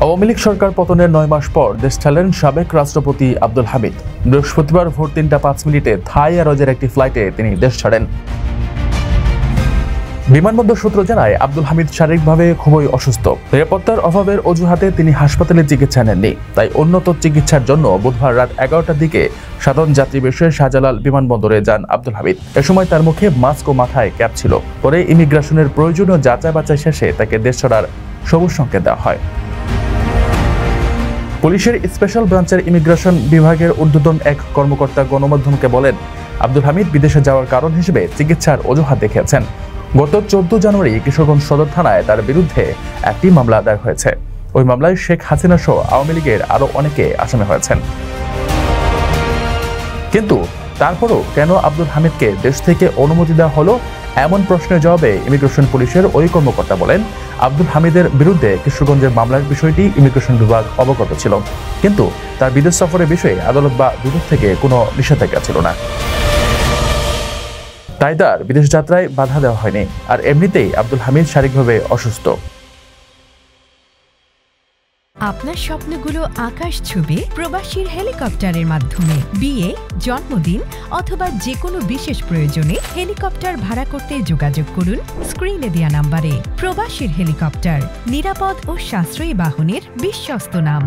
আওয়ামী লীগ সরকার পতনের ৯ মাস পর দেশ ছাড়লেন সাবেক রাষ্ট্রপতি আব্দুল হামিদ। বৃহস্পতিবার ভোর ৩টা ৫ মিনিটে থাই এয়ারওয়েজের একটি ফ্লাইটে তিনি দেশ ছাড়েন। বিমানবন্দর সূত্র জানায়, আব্দুল হামিদ শারীরিকভাবে খুবই অসুস্থ। নিরাপত্তার অভাবের অজুহাতে তিনি হাসপাতালে চিকিৎসা নেননি। তাই উন্নত চিকিৎসার জন্য বুধবার রাত ১১টার দিকে সাধারণ যাত্রী বেশে শাহজালাল বিমানবন্দরে যান আব্দুল হামিদ। এ সময় তার মুখে মাস্ক ও মাথায় ক্যাপ ছিল। পরে ইমিগ্রেশনের প্রয়োজনীয় যাচাই বাছাই শেষে তাকে দেশ ছাড়ার সবুজ সংকেত দেওয়া হয়। পুলিশের স্পেশাল ব্রাঞ্চের ইমিগ্রেশন বিভাগের ঊর্ধ্বতন এক কর্মকর্তা গণমাধ্যমকে বলেন, আব্দুল হামিদ বিদেশে যাওয়ার কারণ হিসেবে চিকিৎসার অজুহাত দেখিয়েছেন। গত ১৪ জানুয়ারি কিশোরগঞ্জ সদর থানায় তার বিরুদ্ধে একটি মামলা দায়ের হয়েছে। ওই মামলায় শেখ হাসিনা সহ আওয়ামী লীগের আরও অনেকে আসামি হয়েছেন। কিন্তু তারপরও কেন আব্দুল হামিদকে দেশ থেকে অনুমতি দেওয়া হলো, এমন প্রশ্নের জবাবে ইমিগ্রেশন পুলিশের ওই কর্মকর্তা বলেন, আব্দুল হামিদের বিরুদ্ধে কিশোরগঞ্জের মামলার বিষয়টি ইমিগ্রেশন বিভাগ অবগত ছিল, কিন্তু তার বিদেশ সফরের বিষয়ে আদালত বা দুদক থেকে কোনো নিষেধাজ্ঞা ছিল না। তাই তার বিদেশ যাত্রায় বাধা দেওয়া হয়নি। আর এমনিতেই আব্দুল হামিদ শারীরিকভাবে অসুস্থ। আপনার স্বপ্নগুলো আকাশ ছুবে প্রবাসীর হেলিকপ্টারের মাধ্যমে। বিয়ে, জন্মদিন অথবা যে কোনো বিশেষ প্রয়োজনে হেলিকপ্টার ভাড়া করতে যোগাযোগ করুন স্ক্রিনে দেয়া নাম্বারে। প্রবাসীর হেলিকপ্টার, নিরাপদ ও সাশ্রয়ী বাহনের বিশ্বস্ত নাম।